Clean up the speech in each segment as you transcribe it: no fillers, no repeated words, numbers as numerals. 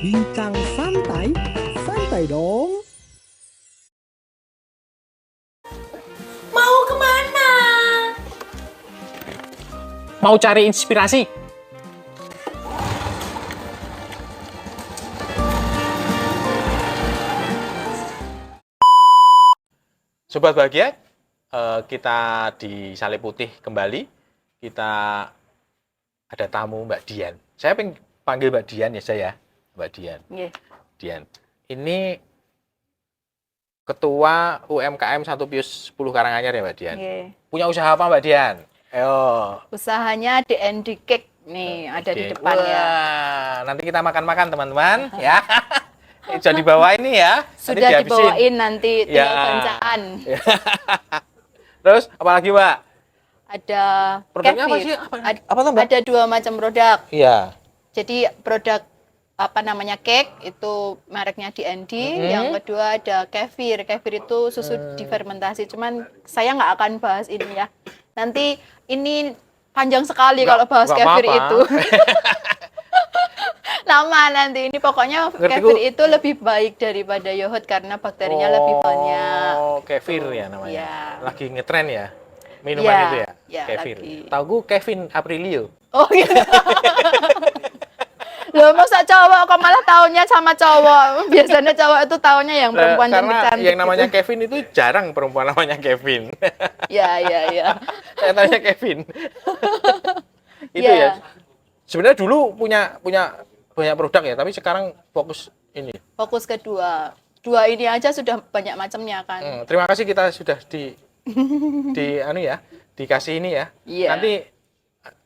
Bincang santai, santai dong. Mau kemana? Mau cari inspirasi? Sobat bahagia, kita di Sale Putih kembali. Kita ada tamu Mbak Dian. Saya pengen panggil Mbak Dian ya saya, Mbak Dian. Yeah. Dian. Ini Ketua UMKM 1 Pius 10 Karanganyar ya Mbak Dian. Yeah. Punya usaha apa Mbak Dian? Ayo. Usahanya DND Cake nih, ada di depan ya. Wah, nanti kita makan-makan teman-teman ya. Jadi bawa ini ya. Sudah nanti dihabisin. dibawain nanti tinggal Ya. bancaan. Terus apalagi Mbak? Ada Produknya apa kefir. sih? Apa tuh, Mbak? Ada 2 macam produk. Iya. Jadi produk apa namanya cake itu mereknya DND, yang kedua ada kefir. Kefir itu susu difermentasi. Cuman saya nggak akan bahas ini ya. Nanti ini panjang sekali kalau bahas nggak kefir apa-apa. itu. Lama nanti ini pokoknya Ngerti kefir ku? itu lebih baik daripada yogurt karena bakterinya lebih banyak. Oh, kefir ya namanya. Iya. Lagi ngetren ya. Minuman Iya, itu ya. iya, Kefir. lagi. Tahu gue Kevin Aprilio. Oh gitu. Loh, masa cowok kok malah taunya sama cowok? Biasanya cowok itu taunya yang perempuan Karena cantik-cantik. yang namanya gitu. Kevin itu jarang perempuan namanya Kevin. Ya, ya, ya. Saya tanya Kevin. Itu Iya. ya. Sebenarnya dulu punya banyak produk ya, tapi sekarang fokus ini. Fokus kedua. Dua ini aja sudah banyak macamnya kan. Terima kasih kita sudah di anu ya, dikasih ini ya. Iya. Nanti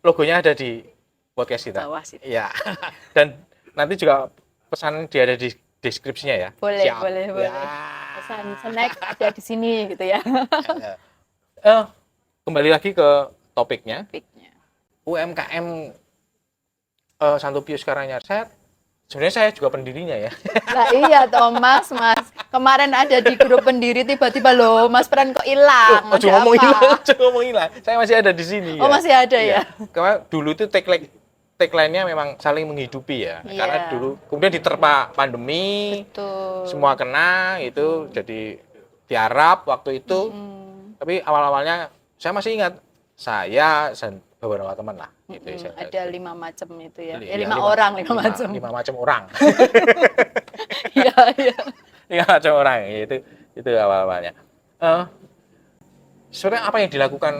logonya ada di podcast kita. Bawah situ. Iya. Dan nanti juga pesan dia ada di deskripsinya ya. Boleh, Siap. boleh, Ya. boleh. Pesan snack ada di sini gitu ya. Kembali lagi ke topiknya. Topiknya. UMKM Santo Pius Karanganyar. Sebenarnya saya juga pendirinya ya. Lah iya Thomas, Mas. Kemarin ada di grup pendiri tiba-tiba loh, Mas Pran kok hilang. Ojo Ada ngomong apa? hilang, ojo ngomong hilang. Saya masih ada di sini. Oh, masih ada ya? Karena dulu itu tagline-nya memang saling menghidupi ya. Iya. Karena dulu kemudian diterpa pandemi, Tuh. semua kena itu jadi tiarap waktu itu. Tapi awal-awalnya saya masih ingat saya dan beberapa teman lah gitu ya. Ada 5 macam itu ya. Iya, Ya, 5 orang, 5 macam. 5 macam orang. Iya, iya. 5 macam orang itu awal-awalnya. Sebenarnya apa yang dilakukan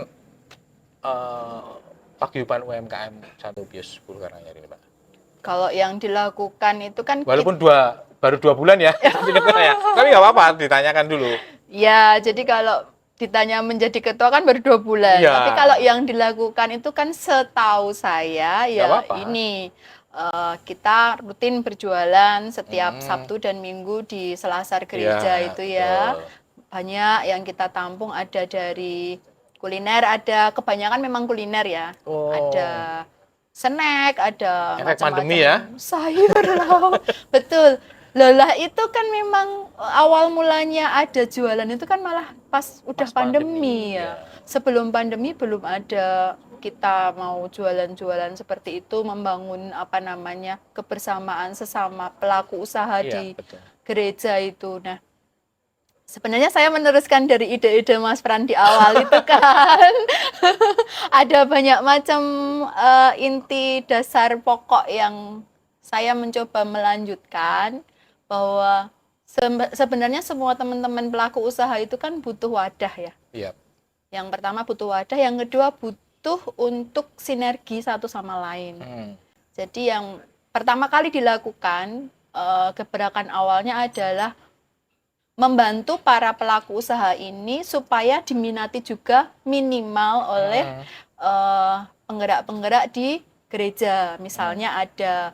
paguyuban UMKM Santo Pius 10 Karanganyar ini, Pak? Kalau yang dilakukan itu kan Walaupun baru 2 bulan ya, ya. Tapi nggak apa-apa, ditanyakan dulu. ya, jadi kalau ditanya menjadi ketua kan baru 2 bulan. Iya. Tapi kalau yang dilakukan itu kan setahu saya ya apa-apa. ini kita rutin berjualan setiap Sabtu dan Minggu di selasar gereja Iya, itu ya. betul. Banyak yang kita tampung ada dari kuliner, ada kebanyakan memang kuliner ya. Oh. Ada snack, ada Efek macam-macam pandemi ya? sayur lah. Betul. Lolah itu kan memang awal mulanya ada jualan itu kan malah pas udah Pas pandemi pandemi, ya. ya. Sebelum pandemi belum ada kita mau jualan-jualan seperti itu, membangun apa namanya kebersamaan sesama pelaku usaha Iya, di betul. gereja itu. Nah, sebenarnya saya meneruskan dari ide-ide Mas Pran di awal itu kan. Ada banyak macam inti dasar pokok yang saya mencoba melanjutkan bahwa sebenarnya semua teman-teman pelaku usaha itu kan butuh wadah ya. Iya. Yang pertama butuh wadah, yang kedua butuh untuk sinergi satu sama lain. Jadi yang pertama kali dilakukan gebrakan awalnya adalah membantu para pelaku usaha ini supaya diminati juga minimal oleh penggerak-penggerak di gereja. Misalnya ada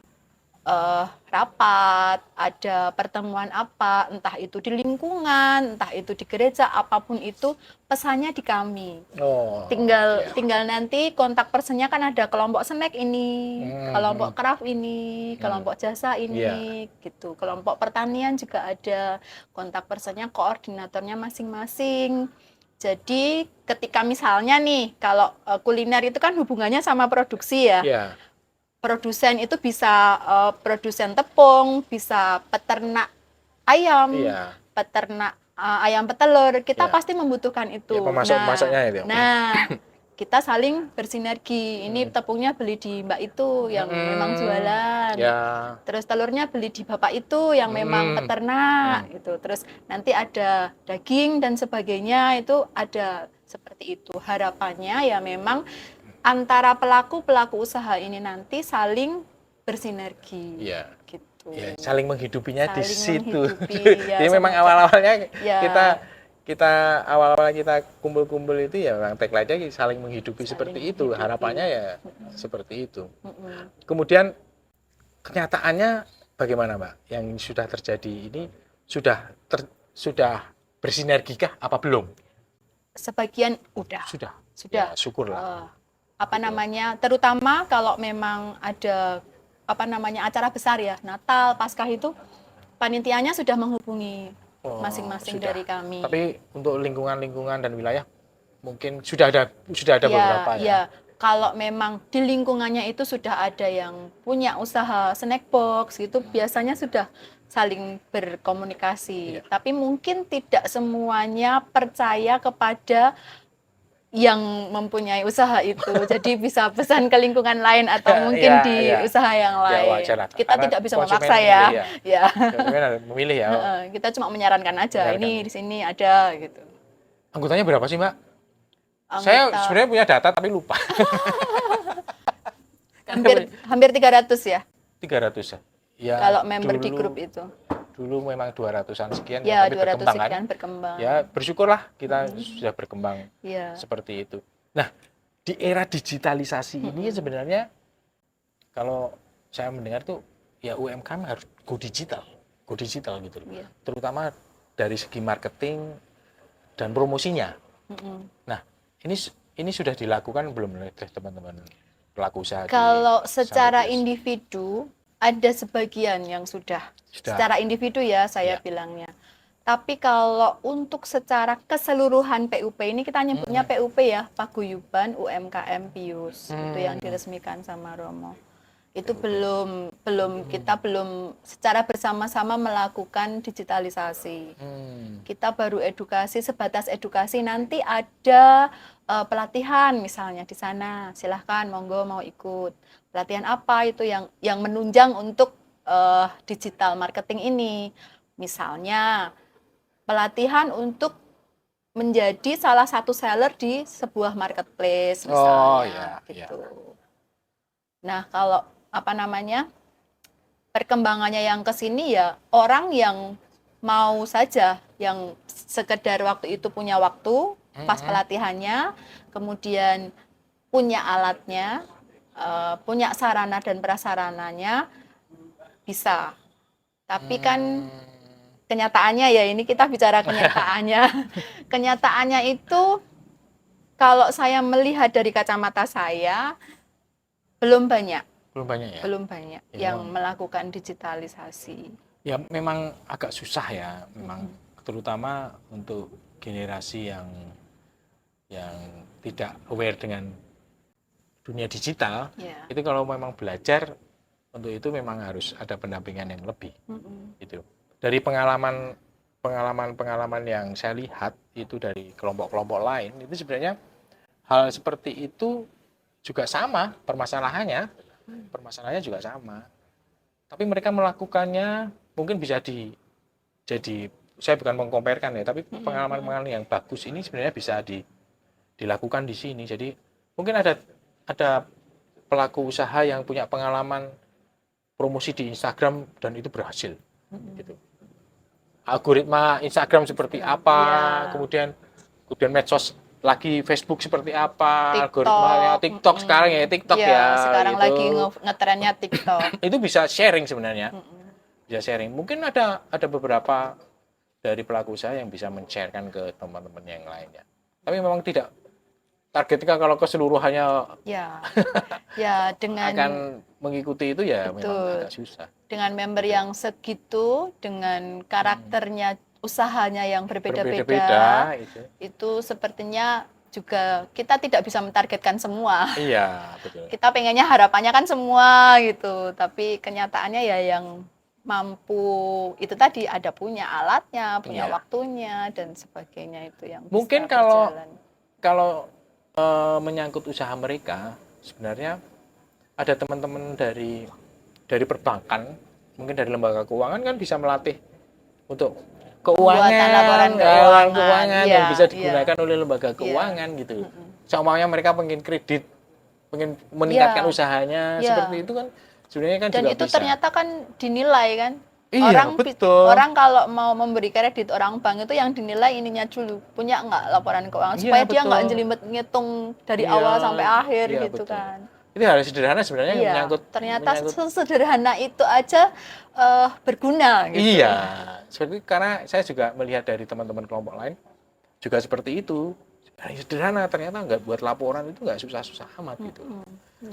rapat, ada pertemuan apa, entah itu di lingkungan, entah itu di gereja, apapun itu pesannya di kami. Oh. Tinggal nanti kontak personnya kan ada kelompok snack ini, kelompok craft ini, kelompok jasa ini, gitu. Kelompok pertanian juga ada kontak personnya, koordinatornya masing-masing. Jadi ketika misalnya nih, kalau kuliner itu kan hubungannya sama produksi ya. Iya. produsen itu bisa produsen tepung, bisa peternak ayam, Iya. peternak ayam petelur, kita Iya. pasti membutuhkan itu. Ya, pemasok-pemasoknya itu. Nah, kita saling bersinergi. Ini tepungnya beli di Mbak itu yang memang jualan. Ya. Terus telurnya beli di bapak itu yang memang peternak gitu. Terus nanti ada daging dan sebagainya itu ada seperti itu. Harapannya ya memang antara pelaku usaha ini nanti saling bersinergi. Iya. Gitu. Ya, saling menghidupinya di Saling situ. menghidupi, ya, Jadi memang semacam. awal-awalnya Ya. kita awal-awal kita kumpul-kumpul itu ya memang tagline-nya saling menghidupi Saling seperti itu. menghidupi. Harapannya ya seperti itu. Kemudian kenyataannya bagaimana, Mbak? Yang sudah terjadi ini sudah bersinergikah apa belum? Sebagian udah. Sudah. Sudah. Ya, syukurlah. Apa namanya? Terutama kalau memang ada acara besar ya, Natal, Paskah itu panitianya sudah menghubungi masing-masing sudah. dari kami. Tapi untuk lingkungan-lingkungan dan wilayah mungkin sudah ada Ya, beberapa ya. ya. Kalau memang di lingkungannya itu sudah ada yang punya usaha snack box gitu, biasanya sudah saling berkomunikasi. Iya. Tapi mungkin tidak semuanya percaya kepada yang mempunyai usaha itu. Jadi bisa pesan ke lingkungan lain atau mungkin Iya, di iya. usaha yang Ya, lain. wajar lah. Kita Karena tidak bisa konsumen memaksa ya. memilih Ya. Konsumen harus memilih ya. Kita cuma menyarankan aja, Menyarankan. ini di sini ada gitu. Anggotanya berapa sih, Mbak? Saya Anggota sebenarnya punya data tapi lupa. hampir 300 ya. 300 ya. Ya, Kalau member di grup itu. Dulu memang 200-an sekian Ya, tapi 200 berkembang kan. sekian berkembang. Ya, bersyukurlah kita sudah berkembang Ya. seperti itu. Nah, di era digitalisasi ini sebenarnya kalau saya mendengar tuh ya UMKM harus go digital gitu loh. Iya. Terutama dari segi marketing dan promosinya. Nah, ini sudah dilakukan belum oleh teman-teman pelaku usaha? Kalau secara Sambal individu ada sebagian yang sudah. Secara individu ya saya bilangnya. Tapi kalau untuk secara keseluruhan PUP ini kita nyebutnya PUP ya, Paguyuban UMKM Pius. Itu yang diresmikan sama Romo. Itu kita belum secara bersama-sama melakukan digitalisasi. Kita baru edukasi, sebatas edukasi, nanti ada pelatihan misalnya di sana, silahkan monggo mau ikut. Pelatihan apa itu yang menunjang untuk digital marketing ini. Misalnya pelatihan untuk menjadi salah satu seller di sebuah marketplace misalnya gitu. Nah, kalau perkembangannya yang ke sini ya orang yang mau saja, yang sekedar waktu itu punya waktu pas pelatihannya, kemudian punya alatnya, punya sarana dan prasarananya bisa. Tapi kan kenyataannya ya, ini kita bicara kenyataannya. Kenyataannya itu kalau saya melihat dari kacamata saya belum banyak yang melakukan digitalisasi. Ya memang agak susah ya, memang terutama untuk generasi yang tidak aware dengan dunia digital. Itu kalau memang belajar untuk itu memang harus ada pendampingan yang lebih. Gitu. Dari pengalaman yang saya lihat itu dari kelompok-kelompok lain, itu sebenarnya hal seperti itu juga sama permasalahannya juga sama. Tapi mereka melakukannya mungkin bisa jadi saya bukan mengkomparkan ya, tapi pengalaman-pengalaman yang bagus ini sebenarnya bisa dilakukan di sini. Jadi mungkin ada pelaku usaha yang punya pengalaman promosi di Instagram dan itu berhasil. Gitu. Algoritma Instagram seperti apa, kemudian medsos lagi Facebook seperti apa, algoritmanya TikTok sekarang ya sekarang gitu. lagi ngetrennya TikTok. Itu bisa sharing sebenarnya, bisa sharing. Mungkin ada beberapa dari pelaku usaha yang bisa men-sharekan ke teman-teman yang lainnya. Tapi memang tidak targetnya kalau keseluruhannya dengan akan mengikuti itu ya memang agak susah. Dengan member yang segitu, dengan karakternya usahanya yang berbeda-beda, itu sepertinya juga kita tidak bisa mentargetkan semua. Iya, betul. Kita pengennya harapannya kan semua gitu, tapi kenyataannya ya yang mampu itu tadi ada punya alatnya, punya waktunya dan sebagainya itu yang mungkin bisa kalau berjalan. kalau menyangkut usaha mereka sebenarnya ada teman-teman dari perbankan, mungkin dari lembaga keuangan kan bisa melatih untuk Pembuatan laporan keuangan Iya, yang bisa iya. digunakan oleh lembaga keuangan gitu. Semuanya mereka pengen kredit, pengen meningkatkan Iya. usahanya Iya. seperti itu kan sebenarnya kan Dan juga itu bisa. ternyata kan dinilai kan. Iya, betul. Orang kalau mau memberi kredit orang bank itu yang dinilai ininya dulu, punya nggak laporan keuangan Iya, supaya dia nggak betul. jelimet ngitung dari Iya, awal sampai akhir iya, gitu betul. kan. Itu hal sederhana sebenarnya Iya, menyangkut ternyata sesederhana itu aja berguna gitu. Iya, seperti karena saya juga melihat dari teman-teman kelompok lain juga seperti itu. Sederhana, ternyata nggak buat laporan itu nggak susah-susah amat gitu.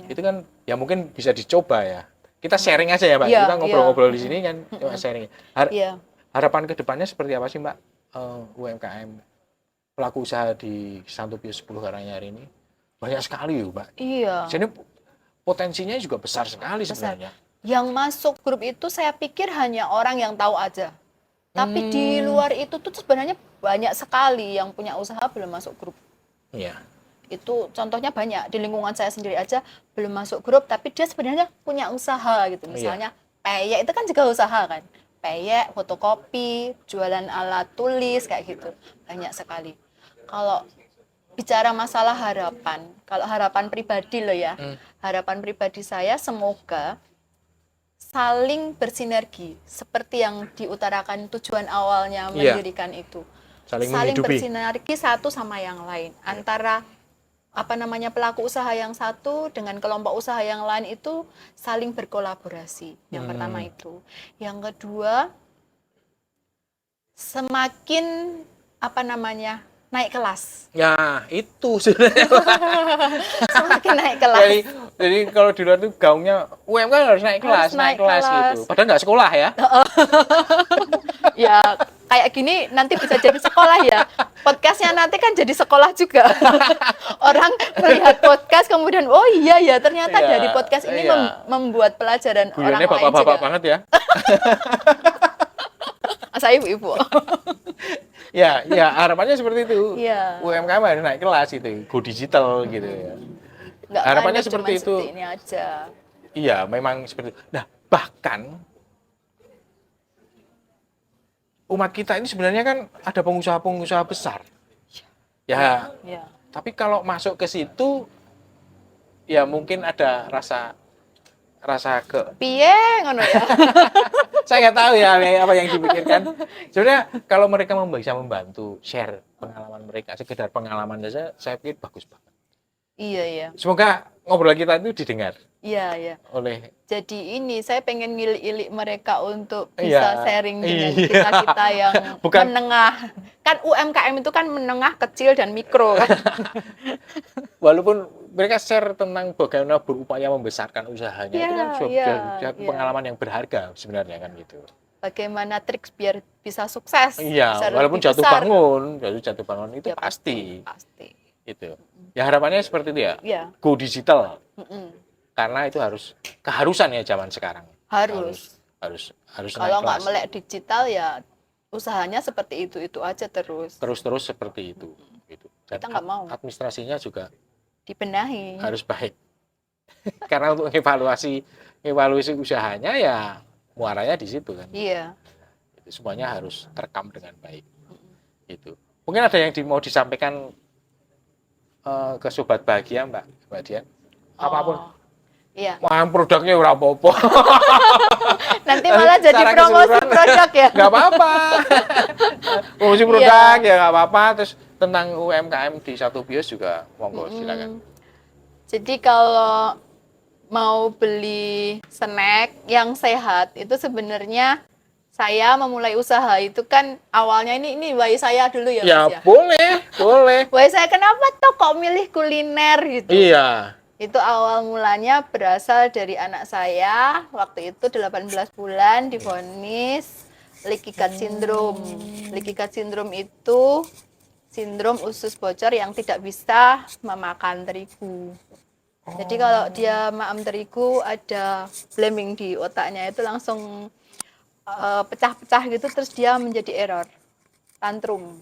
Itu kan ya mungkin bisa dicoba ya. Kita sharing aja ya Mbak, Iya, kita ngobrol-ngobrol di sini kan cuma sharing. Iya. Harapan kedepannya seperti apa sih Mbak, UMKM pelaku usaha di Santopius 10 Karanganyar ini? Banyak sekali Mbak. Iya. Jadi potensinya juga besar sekali sebenarnya. Yang masuk grup itu saya pikir hanya orang yang tahu aja. Tapi di luar itu tuh sebenarnya banyak sekali yang punya usaha belum masuk grup. Iya. Itu contohnya banyak di lingkungan saya sendiri aja belum masuk grup tapi dia sebenarnya punya usaha gitu. Misalnya peyek itu kan juga usaha kan. Peyek, fotokopi, jualan alat tulis kayak gitu. Banyak sekali. Kalau bicara masalah harapan, kalau harapan pribadi loh ya. Harapan pribadi saya semoga saling bersinergi seperti yang diutarakan tujuan awalnya mendirikan itu. Saling bersinergi satu sama yang lain antara pelaku usaha yang satu dengan kelompok usaha yang lain itu saling berkolaborasi. Yang pertama itu. Yang kedua, semakin naik kelas. Ya, itu sebenarnya. Semakin naik kelas. Jadi kalau di luar itu gaungnya UMKM harus naik kelas, naik kelas gitu. Padahal nggak sekolah ya. Ya, kayak gini nanti bisa jadi sekolah ya. Podcastnya nanti kan jadi sekolah juga. Orang melihat podcast kemudian, oh iya ya ternyata dari podcast ini membuat pelajaran orang lain bapak-bapak juga. banget ya. Saya ibu-ibu. Ya, harapannya seperti itu. Iya. UMKM harus naik kelas gitu, go digital gitu ya. Nggak Harapannya cuma seperti itu. Seperti ini aja. Iya, memang seperti itu. Nah, bahkan umat kita ini sebenarnya kan ada pengusaha-pengusaha besar. Ya. Tapi kalau masuk ke situ ya mungkin ada rasa piye ngono ya. Saya nggak tahu ya apa yang dipikirkan. Sebenarnya kalau mereka bisa membantu share pengalaman mereka, sekedar pengalaman saja, saya pikir bagus banget. Iya. Semoga ngobrol kita itu didengar. Iya. Oleh. Jadi ini saya pengen ngilik-ilik mereka untuk bisa sharing dengan kita yang menengah. Kan UMKM itu kan menengah, kecil dan mikro kan. Walaupun mereka share tentang bagaimana berupaya membesarkan usahanya, itu kan suatu pengalaman yang berharga sebenarnya kan gitu. Bagaimana trik biar bisa sukses? Iya, bisa walaupun jatuh bangun itu pasti. Itu. Ya harapannya seperti itu ya. Go digital. Karena itu keharusan ya zaman sekarang. Harus kalau nggak melek digital ya usahanya seperti itu aja terus seperti itu gitu. Dan kita nggak mau. Administrasinya juga dibenahi, harus baik. Karena untuk evaluasi usahanya ya muaranya di situ kan. Iya. Itu semuanya harus terekam dengan baik. Itu. Mungkin ada yang mau disampaikan ke sobat bahagia Mbak Dian. Apapun. Iya. Wah, produknya ora apa-apa. Nanti malah jadi promosi produk ya. Nggak apa-apa. Promosi produk ya nggak apa-apa. Terus tentang UMKM di Santopius juga monggo silakan. Jadi kalau mau beli snack yang sehat itu sebenarnya saya memulai usaha itu kan awalnya ini why saya dulu ya. Ya, boleh. Why saya kenapa tuh kok milih kuliner gitu? Iya. Itu awal mulanya berasal dari anak saya, waktu itu 18 bulan divonis leaky gut syndrome. Leaky gut syndrome itu sindrom usus bocor yang tidak bisa memakan terigu. Jadi kalau dia makan terigu, ada blaming di otaknya itu langsung pecah-pecah gitu, terus dia menjadi error, tantrum.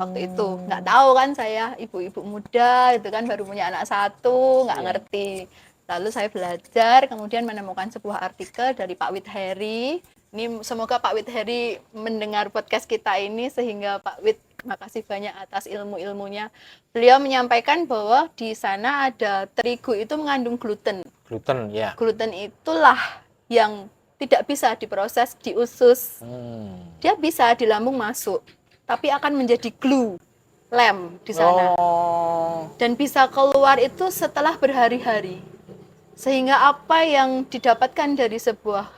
Waktu itu nggak tahu kan, saya ibu-ibu muda itu kan baru punya anak satu, nggak ngerti. Lalu saya belajar, kemudian menemukan sebuah artikel dari Pak Wit Heri. Ini semoga Pak Wit Heri mendengar podcast kita ini, sehingga Pak Wit, makasih banyak atas ilmu-ilmunya. Beliau menyampaikan bahwa di sana ada terigu itu mengandung gluten. Gluten, ya. Gluten itulah yang tidak bisa diproses di usus. Dia bisa di lambung masuk, tapi akan menjadi glue, lem di sana. Dan bisa keluar itu setelah berhari-hari. Sehingga apa yang didapatkan dari sebuah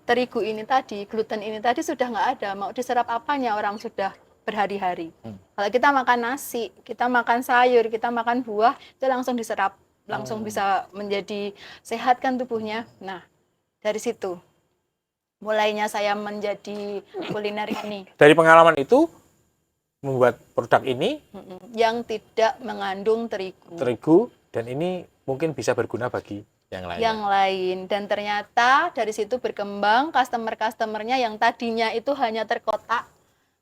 terigu ini tadi, gluten ini tadi sudah nggak ada. Mau diserap apanya orang sudah berhari-hari. Kalau kita makan nasi, kita makan sayur, kita makan buah, itu langsung diserap, langsung bisa menjadi sehat kan tubuhnya. Nah, dari situ mulainya saya menjadi kuliner ini. Dari pengalaman itu membuat produk ini yang tidak mengandung terigu. Terigu, dan ini mungkin bisa berguna bagi yang lain. Dan ternyata dari situ berkembang customer-customernya yang tadinya itu hanya terkotak,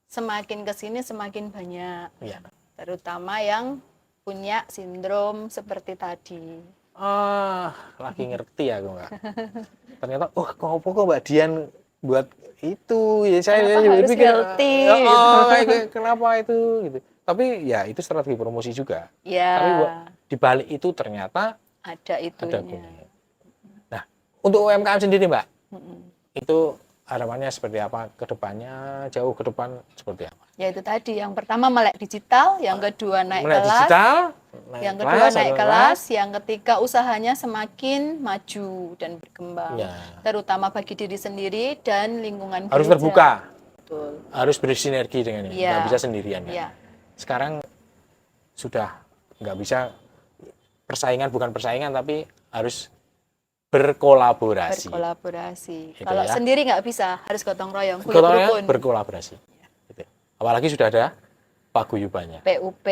semakin kesini semakin banyak. Ya. Terutama yang punya sindrom seperti tadi. Lagi ngerti aku Mbak. Ternyata, kok Mbak Dian buat itu ya, saya harus pikir healthy, kenapa itu gitu. Tapi ya itu strategi promosi juga. Ya. Tapi di balik itu ternyata ada itunya. gunanya. Nah, untuk UMKM sendiri Mbak, itu harapannya seperti apa ke depannya, jauh ke depan seperti apa? Ya itu tadi, yang pertama melek digital, yang kedua naik kelas, digital, yang kedua naik kelas, yang ketiga usahanya semakin maju dan berkembang, terutama bagi diri sendiri dan lingkungan harus gereja. Terbuka. Betul. Harus bersinergi dengan ini, nggak bisa sendirian kan? Sekarang sudah nggak bisa bukan persaingan, tapi harus berkolaborasi. Gitu. Ya? Kalau sendiri nggak bisa, harus gotong royong, berkolaborasi. Gitu. Apalagi sudah ada paguyubannya. PUP,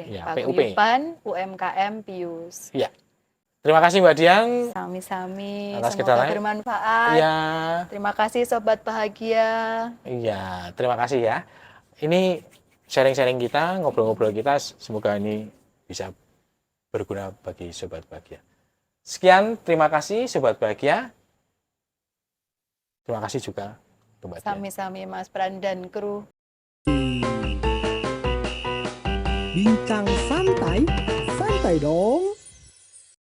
ya, Paguyuban UMKM Pius. Ya. Terima kasih Mbak Dian. Sami-sami. Atas Semoga bermanfaat. Ya. Terima kasih Sobat Bahagia. Iya, terima kasih ya. Ini sharing-sharing kita, ngobrol-ngobrol kita, semoga ini bisa berguna bagi Sobat Bahagia. Sekian, terima kasih Sobat Bahagia. Terima kasih juga Mbak Dian. Sami-sami Mas Pran dan kru. Bincang santai, santai dong.